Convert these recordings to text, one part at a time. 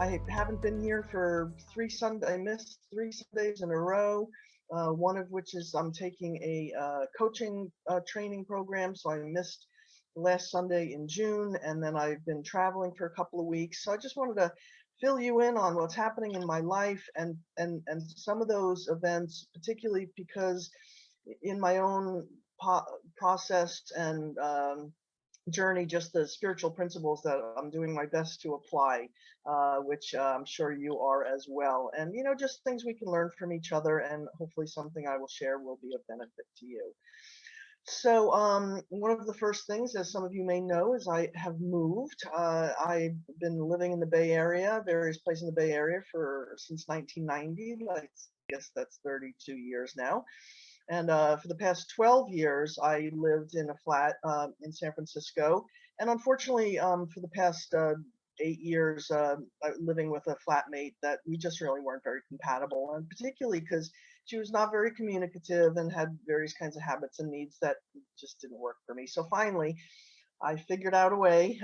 I haven't been here for three Sundays. I missed 3 Sundays in a row. One of which is I'm taking a coaching training program, so I missed the last Sunday in June, and then I've been traveling for a couple of weeks. So I just wanted to fill you in on what's happening in my life and some of those events, particularly because in my own process and journey, just the spiritual principles that I'm doing my best to apply, which I'm sure you are as well. And, just things we can learn from each other, and hopefully something I will share will be of benefit to you. So, one of the first things, as some of you may know, is I have moved. I've been living in the Bay Area, various places in the Bay Area since 1990. Like, I guess that's 32 years now. And for the past 12 years, I lived in a flat in San Francisco. And unfortunately, for the past 8 years, living with a flatmate, that we just really weren't very compatible. And particularly because she was not very communicative and had various kinds of habits and needs that just didn't work for me. So finally, I figured out a way.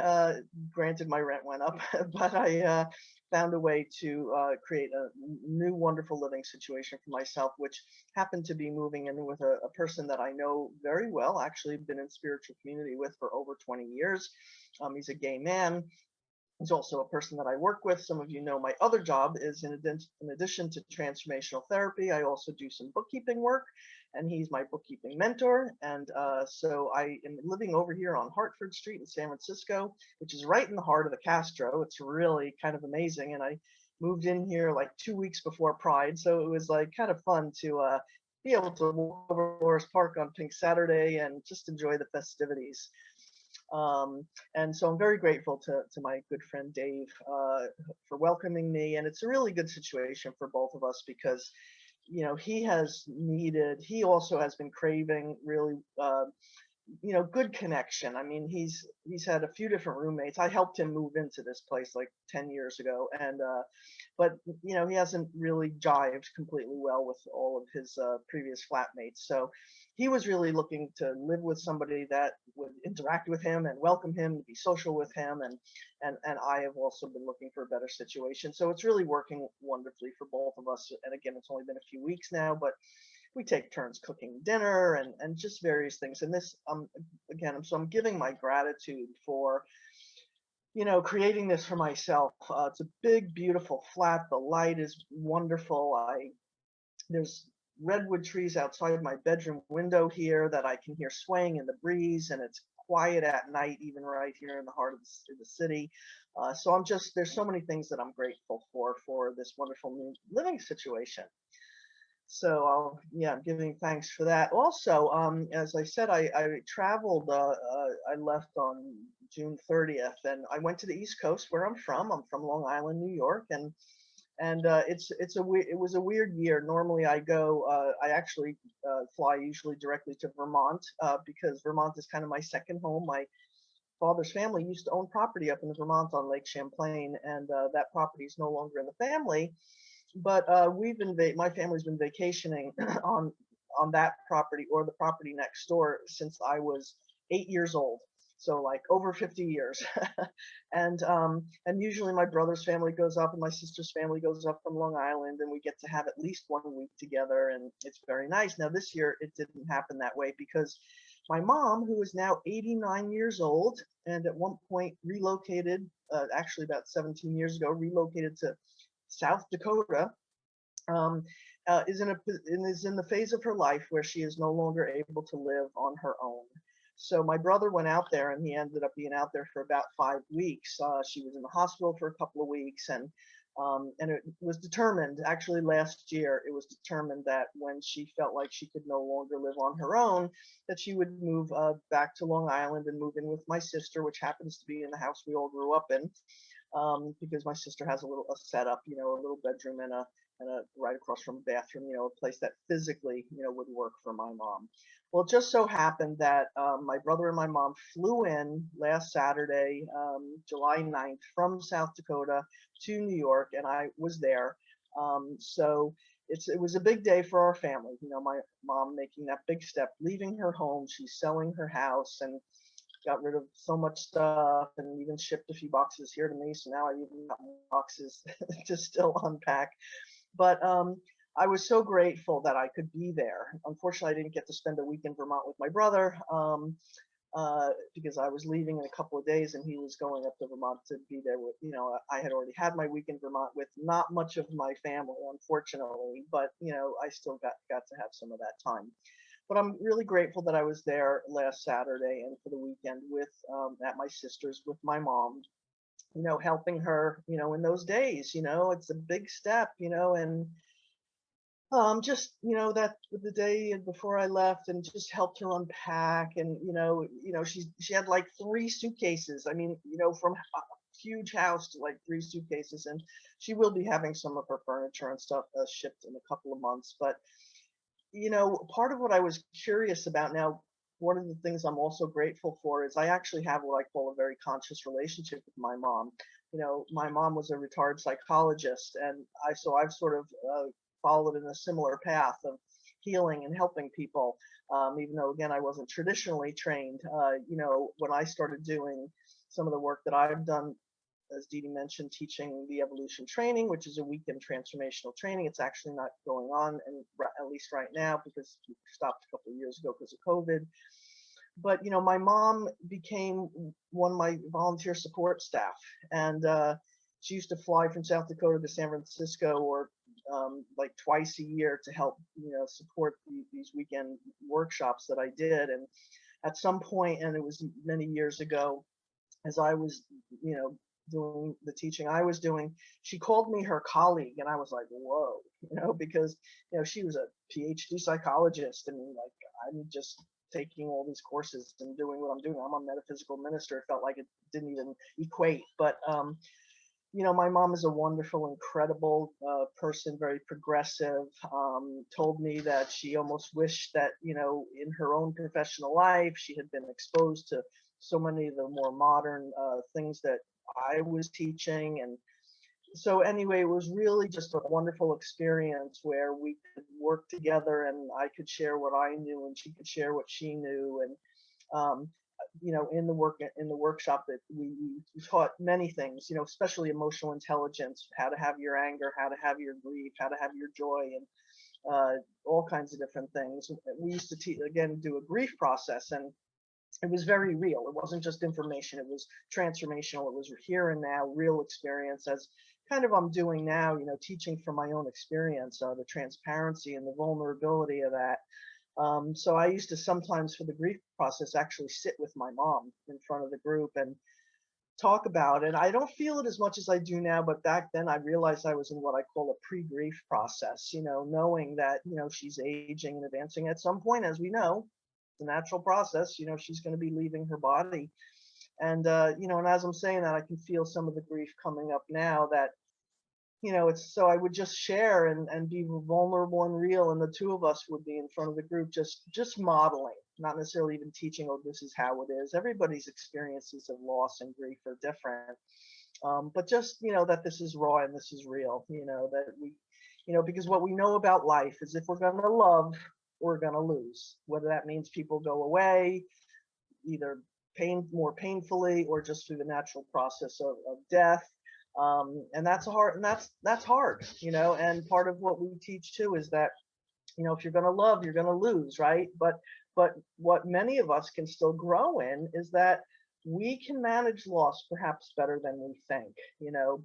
Granted, my rent went up, but I found a way to create a new, wonderful living situation for myself, which happened to be moving in with a person that I know very well. Actually, been in spiritual community with for over 20 years. He's a gay man. He's also a person that I work with. Some of you know my other job is in addition to transformational therapy, I also do some bookkeeping work, and he's my bookkeeping mentor. And so I am living over here on Hartford Street in San Francisco, which is right in the heart of the Castro. It's really kind of amazing. And I moved in here like 2 weeks before Pride, so it was like kind of fun to be able to walk over to Forest Park on Pink Saturday and just enjoy the festivities. And so I'm very grateful to my good friend Dave for welcoming me. And it's a really good situation for both of us because, he also has been craving really, good connection. I mean, he's had a few different roommates. I helped him move into this place like 10 years ago, and but he hasn't really jived completely well with all of his previous flatmates. So he was really looking to live with somebody that would interact with him and welcome him, be social with him, and I have also been looking for a better situation. So it's really working wonderfully for both of us. And again, it's only been a few weeks now, but we take turns cooking dinner and just various things. And this, again, so I'm giving my gratitude for, creating this for myself. It's a big, beautiful flat. The light is wonderful. There's redwood trees outside my bedroom window here that I can hear swaying in the breeze, and it's quiet at night, even right here in the heart of the city. So there's so many things that I'm grateful for this wonderful new living situation. So I'm giving thanks for that. Also, as I said, I traveled. I left on June 30th, and I went to the East Coast, where I'm from. I'm from Long Island, New York, and it was a weird year. Normally, I actually fly usually directly to Vermont because Vermont is kind of my second home. My father's family used to own property up in Vermont on Lake Champlain, and that property is no longer in the family. But my family's been vacationing on that property or the property next door since I was 8 years old. So like over 50 years. And usually my brother's family goes up and my sister's family goes up from Long Island, and we get to have at least 1 week together, and it's very nice. Now this year it didn't happen that way because my mom, who is now 89 years old and at one point relocated, actually about 17 years ago, relocated to South Dakota, um, is in the phase of her life where she is no longer able to live on her own. So my brother went out there, and he ended up being out there for about 5 weeks. She was in the hospital for a couple of weeks, and it was determined, actually last year, it was determined that when she felt like she could no longer live on her own, that she would move back to Long Island and move in with my sister, which happens to be in the house we all grew up in, because my sister has a setup, a little bedroom and a right across from a bathroom, a place that physically, would work for my mom. Well, it just so happened that my brother and my mom flew in last Saturday, July 9th, from South Dakota to New York, and I was there. So it was a big day for our family. My mom making that big step, leaving her home. She's selling her house, and got rid of so much stuff and even shipped a few boxes here to me. So now I've even got more boxes to still unpack. But I was so grateful that I could be there. Unfortunately, I didn't get to spend a week in Vermont with my brother. Because I was leaving in a couple of days and he was going up to Vermont to be there with, I had already had my week in Vermont with not much of my family, unfortunately, but, I still got to have some of that time. But I'm really grateful that I was there last Saturday and for the weekend with, at my sister's with my mom, helping her, in those days, it's a big step, and just that the day before I left, and just helped her unpack, and she had like three suitcases. I mean, from a huge house to like three suitcases, and she will be having some of her furniture and stuff shipped in a couple of months. But part of what I was curious about now. One of the things I'm also grateful for is I actually have what I call a very conscious relationship with my mom. My mom was a retired psychologist, and I've sort of followed in a similar path of healing and helping people. Even though again I wasn't traditionally trained, when I started doing some of the work that I've done, as Dee Dee mentioned, teaching the evolution training, which is a weekend transformational training. It's actually not going on, and at least right now, because we stopped a couple of years ago because of COVID. But my mom became one of my volunteer support staff, and she used to fly from South Dakota to San Francisco, or like twice a year, to help support these weekend workshops that I did. And at some point, and it was many years ago, as I was doing the teaching I was doing, she called me her colleague, and I was like, whoa, because she was a PhD psychologist, and like I'm just taking all these courses and doing what I'm doing. I'm a metaphysical minister. It felt like it didn't even equate. But my mom is a wonderful, incredible person, very progressive. Told me that she almost wished that, in her own professional life, she had been exposed to so many of the more modern things that I was teaching. And so, anyway, it was really just a wonderful experience where we could work together, and I could share what I knew, and she could share what she knew. And um, in the workshop, that we taught many things, especially emotional intelligence, how to have your anger, how to have your grief, how to have your joy, and all kinds of different things. We used to again do a grief process, and it was very real. It wasn't just information. It was transformational. It was here and now, real experience, as kind of I'm doing now, teaching from my own experience, the transparency and the vulnerability of that. So I used to sometimes, for the grief process, actually sit with my mom in front of the group and talk about it. I don't feel it as much as I do now, but back then I realized I was in what I call a pre-grief process, knowing that, she's aging and advancing. At some point, as we know, the natural process, she's going to be leaving her body. And, and as I'm saying that, I can feel some of the grief coming up now, that it's, so I would just share and be vulnerable and real, and the two of us would be in front of the group, just modeling, not necessarily even teaching, oh, this is how it is. Everybody's experiences of loss and grief are different, but just that this is raw and this is real. That we, because what we know about life is, if we're going to love, we're going to lose. Whether that means people go away, either more painfully, or just through the natural process of death. And that's hard, and that's hard, and part of what we teach too is that, if you're going to love, you're going to lose, right? But what many of us can still grow in is that we can manage loss perhaps better than we think.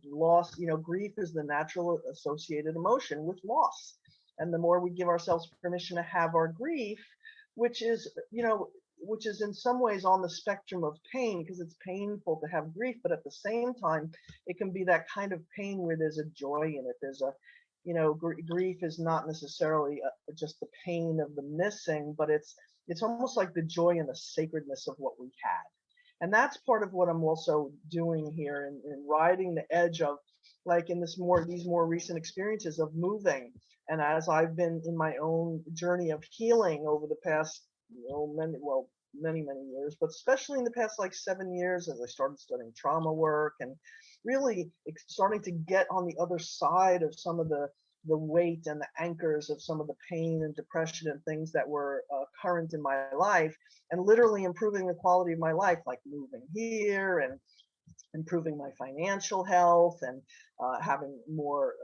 Loss, grief is the natural associated emotion with loss. And the more we give ourselves permission to have our grief, which is, which is in some ways on the spectrum of pain, because it's painful to have grief, but at the same time, it can be that kind of pain where there's a joy in it. There's a, grief is not necessarily just the pain of the missing, but it's almost like the joy and the sacredness of what we had. And that's part of what I'm also doing here, in riding the edge of, like, in these more recent experiences of moving. And as I've been in my own journey of healing over the past, many years, but especially in the past like 7 years, as I started studying trauma work and really starting to get on the other side of some of the the weight and the anchors of some of the pain and depression and things that were current in my life, and literally improving the quality of my life, like moving here and improving my financial health, and having more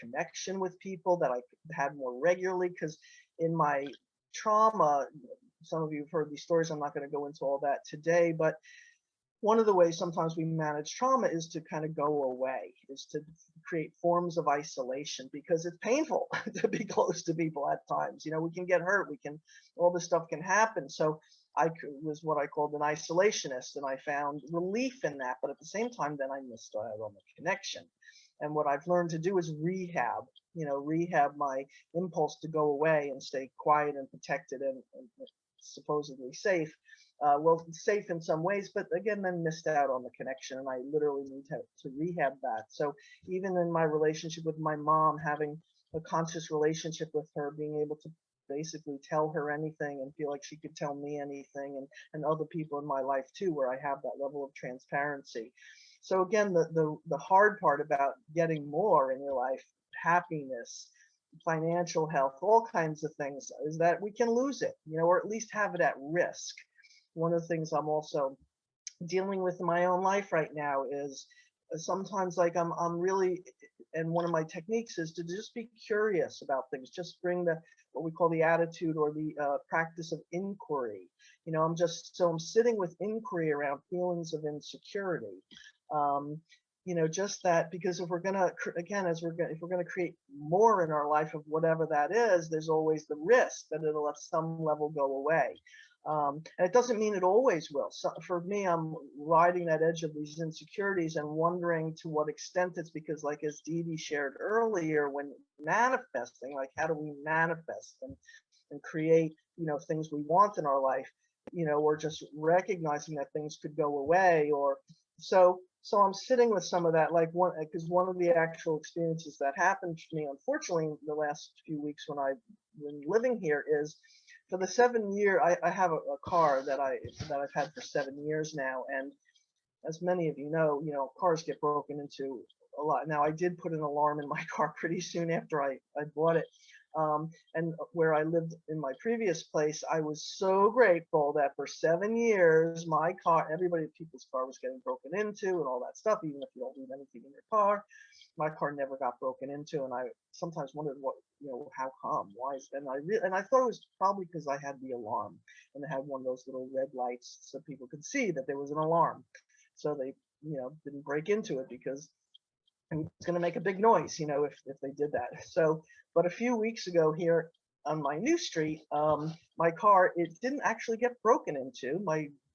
connection with people that I had more regularly. Because in my trauma, some of you have heard these stories. I'm not going to go into all that today, but one of the ways sometimes we manage trauma is to kind of go away, is to create forms of isolation, because it's painful to be close to people at times. You know, we can get hurt, all this stuff can happen. So was what I called an isolationist, and I found relief in that. But at the same time, then I missed out on the connection. And what I've learned to do is rehab my impulse to go away and stay quiet and protected and supposedly safe. Well, safe in some ways, but again, then missed out on the connection, and I literally need to rehab that. So even in my relationship with my mom, having a conscious relationship with her, being able to basically tell her anything and feel like she could tell me anything, and other people in my life too, where I have that level of transparency. So again, the hard part about getting more in your life, happiness, financial health, all kinds of things, is that we can lose it, or at least have it at risk. One of the things I'm also dealing with in my own life right now is sometimes, like, I'm really, and one of my techniques is to just be curious about things, just bring what we call the attitude, or the practice of inquiry. I'm sitting with inquiry around feelings of insecurity. um, just that, because if we're gonna, again, if we're gonna create more in our life of whatever that is, there's always the risk that it'll at some level go away. And it doesn't mean it always will. So for me, I'm riding that edge of these insecurities and wondering to what extent it's because, like as Dee Dee shared earlier, when manifesting, like how do we manifest and create, things we want in our life, or just recognizing that things could go away, or so I'm sitting with some of that, like because one of the actual experiences that happened to me, unfortunately, in the last few weeks when I've been living here, is for the 7 year, I have a car that I've had for 7 years now, and as many of you know, cars get broken into a lot. Now, I did put an alarm in my car pretty soon after I bought it. And where I lived in my previous place, I was so grateful that for 7 years, my car, people's car was getting broken into and all that stuff, even if you don't leave anything in your car. My car never got broken into, and I sometimes wondered how come, why is, and I thought it was probably because I had the alarm, and it had one of those little red lights so people could see that there was an alarm. So they, didn't break into it, because it's going to make a big noise, if they did that. So, but a few weeks ago here on my new street, my car, it didn't actually get broken into.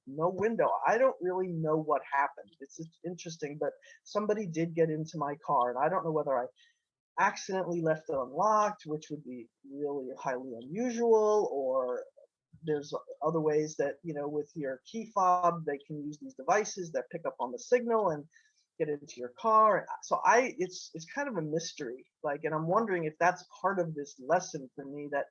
No window. I don't really know what happened. It's interesting, but somebody did get into my car, and I don't know whether I accidentally left it unlocked, which would be really highly unusual, or there's other ways that, with your key fob, they can use these devices that pick up on the signal and get into your car. So it's kind of a mystery, like, and I'm wondering if that's part of this lesson for me, that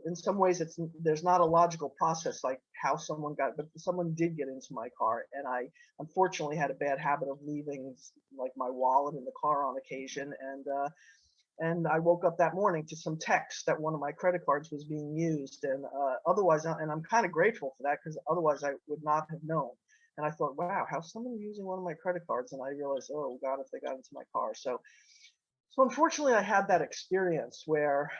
in some ways there's not a logical process, like how someone but someone did get into my car, and I unfortunately had a bad habit of leaving, like, my wallet in the car on occasion, and I woke up that morning to some text that one of my credit cards was being used, and otherwise, and I'm kind of grateful for that, because otherwise I would not have known. And I thought, wow, how's someone using one of my credit cards? And I realized, oh God, if they got into my car. So unfortunately, I had that experience where,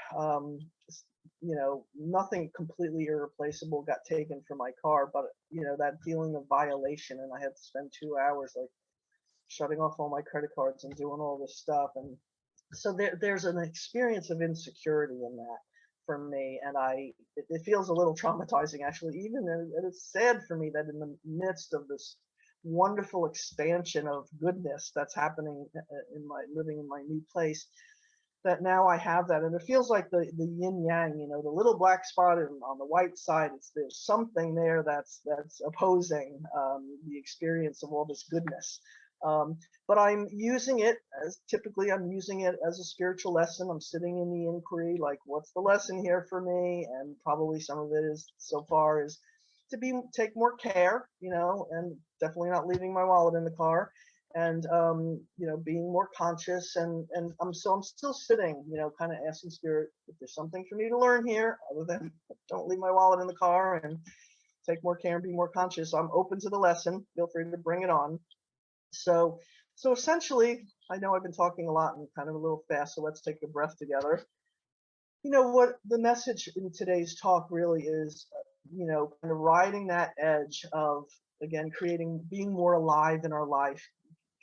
nothing completely irreplaceable got taken from my car, but that feeling of violation, and I had to spend 2 hours, like, shutting off all my credit cards and doing all this stuff. And so there's an experience of insecurity in that for me, and it feels a little traumatizing, actually, even, and it's sad for me that in the midst of this wonderful expansion of goodness that's happening in my living in my new place, that now I have that, and it feels like the yin yang, the little black spot on the white side. There's something there that's opposing the experience of all this goodness. But I'm using it I'm using it as a spiritual lesson. I'm sitting in the inquiry, like, what's the lesson here for me? And probably some of it is, so far, is to take more care, and definitely not leaving my wallet in the car, and being more conscious, and I'm still sitting, kind of asking spirit if there's something for me to learn here other than don't leave my wallet in the car and take more care and be more conscious. I'm open to the lesson. Feel free to bring it on. So so essentially, I know I've been talking a lot and kind of a little fast, so let's take a breath together. What the message in today's talk really is, kind of riding that edge of, again, being more alive in our life,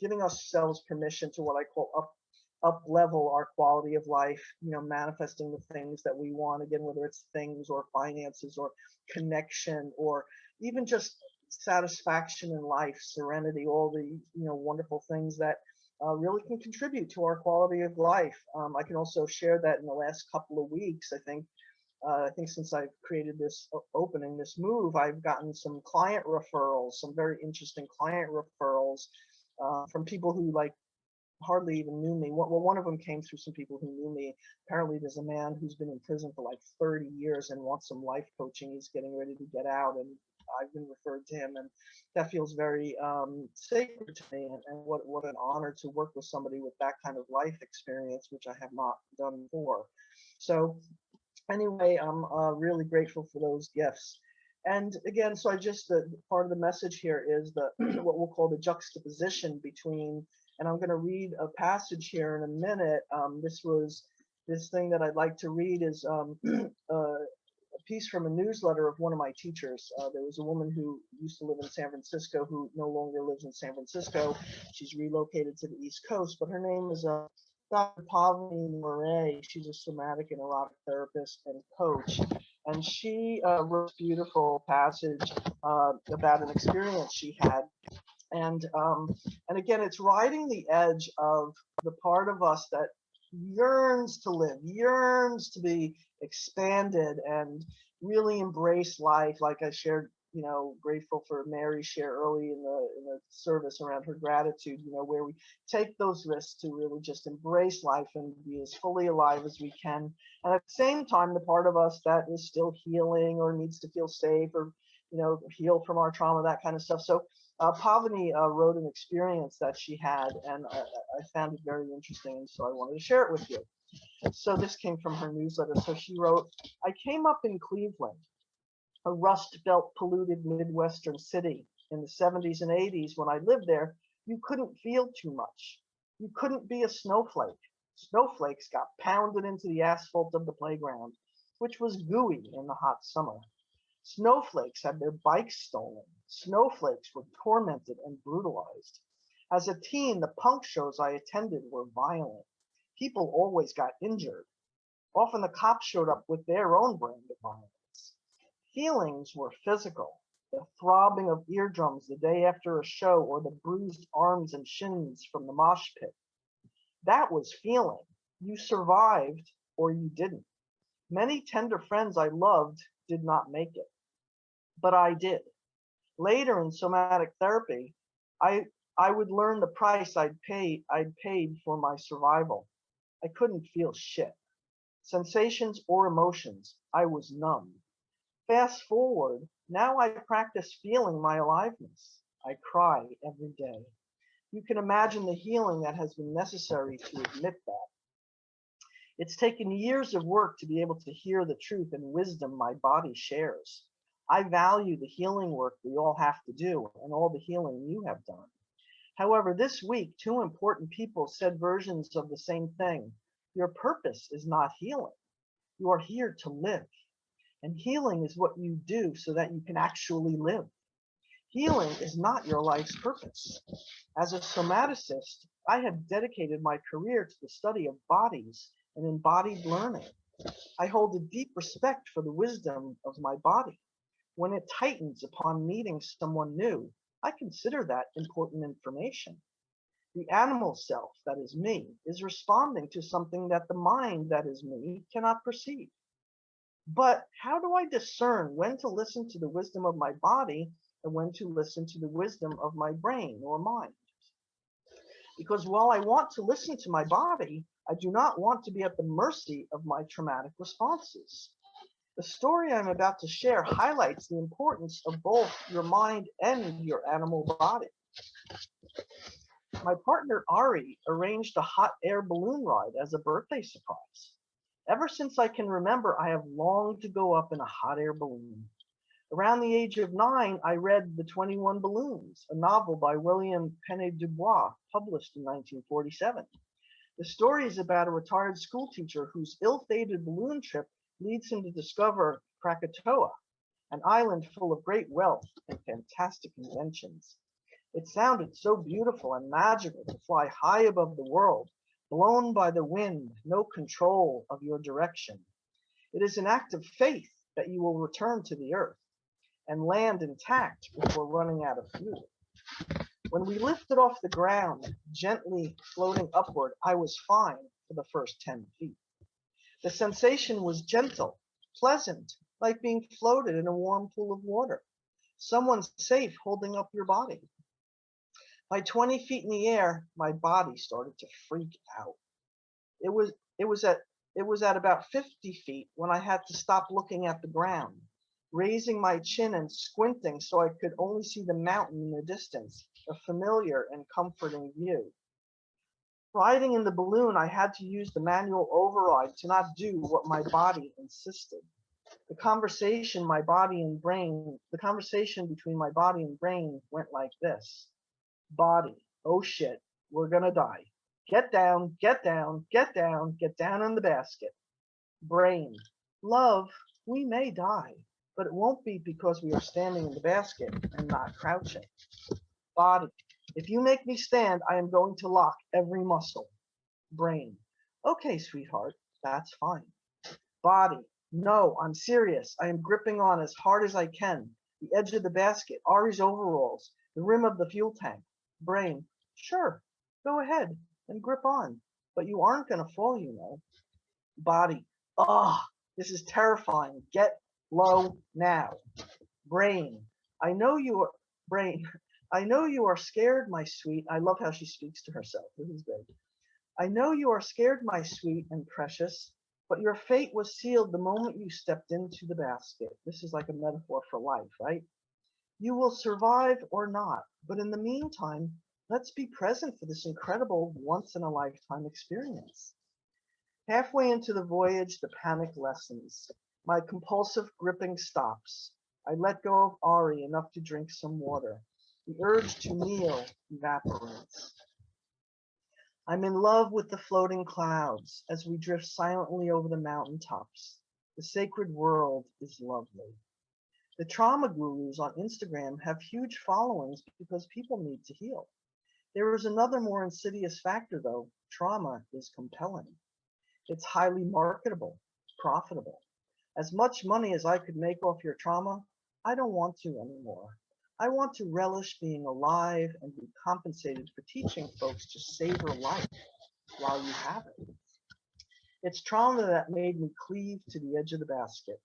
giving ourselves permission to what I call up level our quality of life, manifesting the things that we want, again, whether it's things or finances or connection or even just satisfaction in life, serenity, all the, wonderful things that really can contribute to our quality of life. I can also share that in the last couple of weeks, I think since I've created this opening, this move, I've gotten some client referrals, some very interesting client referrals from people who like hardly even knew me. Well, one of them came through some people who knew me. Apparently, there's a man who's been in prison for like 30 years and wants some life coaching. He's getting ready to get out, and I've been referred to him, and that feels very sacred to me. And what an honor to work with somebody with that kind of life experience, which I have not done before. So anyway, I'm really grateful for those gifts. And again, so part of the message here is the what we'll call the juxtaposition between, and I'm going to read a passage here in a minute. This thing that I'd like to read is a piece from a newsletter of one of my teachers. There was a woman who used to live in San Francisco who no longer lives in San Francisco. She's relocated to the East Coast, but her name is Dr. Pavni Murray. She's a somatic and erotic therapist and coach. And she wrote a beautiful passage about an experience she had. And again, it's riding the edge of the part of us that yearns to live, yearns to be expanded and really embrace life. Like I shared, grateful for Mary's share early in the service around her gratitude, where we take those risks to really just embrace life and be as fully alive as we can. And at the same time, the part of us that is still healing or needs to feel safe or, heal from our trauma, that kind of stuff. So Pavani wrote an experience that she had, and I found it very interesting, and so I wanted to share it with you. So this came from her newsletter. So she wrote, I came up in Cleveland, a rust belt polluted Midwestern city. In the 70s and 80s, when I lived there, you couldn't feel too much. You couldn't be a snowflake. Snowflakes got pounded into the asphalt of the playground, which was gooey in the hot summer. Snowflakes had their bikes stolen. Snowflakes were tormented and brutalized. As a teen, the punk shows I attended were violent. People always got injured. Often the cops showed up with their own brand of violence. Feelings were physical. The throbbing of eardrums the day after a show or the bruised arms and shins from the mosh pit. That was feeling. You survived or you didn't. Many tender friends I loved did not make it, but I did. Later in somatic therapy, I would learn the price I'd paid for my survival. I couldn't feel shit. Sensations or emotions, I was numb. Fast forward, now I practice feeling my aliveness. I cry every day. You can imagine the healing that has been necessary to admit that. It's taken years of work to be able to hear the truth and wisdom my body shares. I value the healing work we all have to do and all the healing you have done. However, this week, two important people said versions of the same thing. Your purpose is not healing. You are here to live. And healing is what you do so that you can actually live. Healing is not your life's purpose. As a somaticist, I have dedicated my career to the study of bodies and embodied learning. I hold a deep respect for the wisdom of my body. When it tightens upon meeting someone new, I consider that important information. The animal self, that is me, is responding to something that the mind, that is me, cannot perceive. But how do I discern when to listen to the wisdom of my body and when to listen to the wisdom of my brain or mind? Because while I want to listen to my body, I do not want to be at the mercy of my traumatic responses. The story I'm about to share highlights the importance of both your mind and your animal body. My partner Ari arranged a hot air balloon ride as a birthday surprise. Ever since I can remember, I have longed to go up in a hot air balloon. Around the age of 9, I read The 21 Balloons, a novel by William Penne Dubois, published in 1947. The story is about a retired schoolteacher whose ill-fated balloon trip leads him to discover Krakatoa, an island full of great wealth and fantastic inventions. It sounded so beautiful and magical to fly high above the world, blown by the wind, no control of your direction. It is an act of faith that you will return to the earth and land intact before running out of fuel. When we lifted off the ground, gently floating upward, I was fine for the first 10 feet. The sensation was gentle, pleasant, like being floated in a warm pool of water. Someone safe holding up your body. By 20 feet in the air, my body started to freak out. It was it was at it was at about 50 feet when I had to stop looking at the ground, raising my chin and squinting so I could only see the mountain in the distance, a familiar and comforting view. Riding in the balloon, I had to use the manual override to not do what my body insisted. The conversation between my body and brain went like this. Body, oh shit, we're gonna die. Get down, get down, get down, get down in the basket. Brain, love, we may die, but it won't be because we are standing in the basket and not crouching. Body, if you make me stand, I am going to lock every muscle. Brain, okay, sweetheart, that's fine. Body, no, I'm serious. I am gripping on as hard as I can. The edge of the basket, Ari's overalls, the rim of the fuel tank. Brain, sure, go ahead and grip on, but you aren't going to fall, you know. Body, ah, this is terrifying. Get low now. Brain, I know you are, brain, I know you are scared, my sweet. I love how she speaks to herself. This is great. I know you are scared, my sweet and precious, but your fate was sealed the moment you stepped into the basket. This is like a metaphor for life, right? You will survive or not, but in the meantime, let's be present for this incredible once-in-a-lifetime experience. Halfway into the voyage, the panic lessens. My compulsive gripping stops. I let go of Ari enough to drink some water. The urge to kneel evaporates. I'm in love with the floating clouds as we drift silently over the mountain tops. The sacred world is lovely. The trauma gurus on Instagram have huge followings because people need to heal. There is another more insidious factor though. Trauma is compelling. It's highly marketable, profitable. As much money as I could make off your trauma, I don't want to anymore. I want to relish being alive and be compensated for teaching folks to savor life while you have it. It's trauma that made me cleave to the edge of the basket.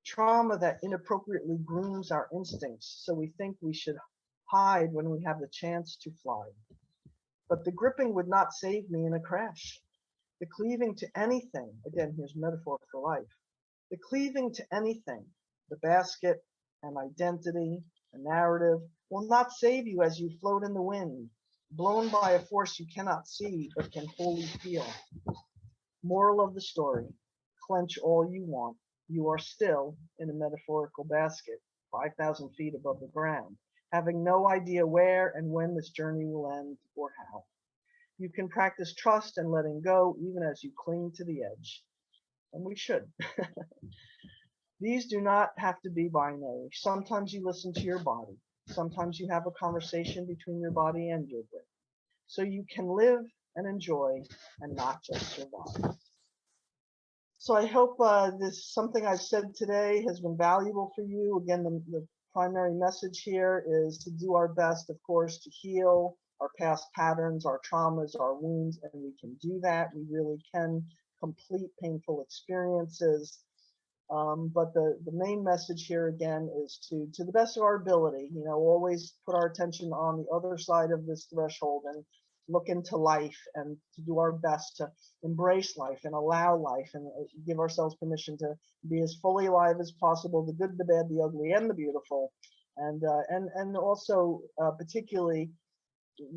Trauma that inappropriately grooms our instincts so we think we should hide when we have the chance to fly. But the gripping would not save me in a crash. The cleaving to anything, again, here's metaphor for life. The cleaving to anything, the basket, an identity, a narrative, will not save you as you float in the wind, blown by a force you cannot see but can wholly feel. Moral of the story, clench all you want. You are still in a metaphorical basket, 5,000 feet above the ground, having no idea where and when this journey will end or how. You can practice trust and letting go even as you cling to the edge. And we should. These do not have to be binary. Sometimes you listen to your body. Sometimes you have a conversation between your body and your brain. So you can live and enjoy and not just survive. So I hope this something I've said today has been valuable for you. Again, the primary message here is to do our best, of course, to heal our past patterns, our traumas, our wounds, and we can do that. We really can complete painful experiences. But the main message here again is to the best of our ability, always put our attention on the other side of this threshold and look into life and to do our best to embrace life and allow life and give ourselves permission to be as fully alive as possible, the good, the bad, the ugly, and the beautiful. And also particularly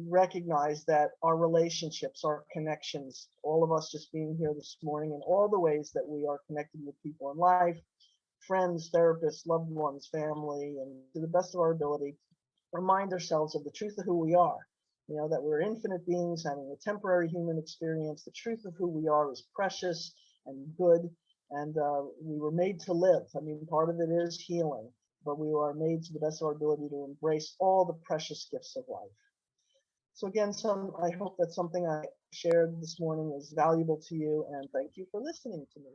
recognize that our relationships, our connections, all of us just being here this morning, and all the ways that we are connected with people in life, friends, therapists, loved ones, family, and to the best of our ability, remind ourselves of the truth of who we are. You know, that we're infinite beings having a temporary human experience. The truth of who we are is precious and good, and we were made to live. I mean, part of it is healing, but we are made to the best of our ability to embrace all the precious gifts of life. So again, I hope that something I shared this morning is valuable to you, and thank you for listening to me.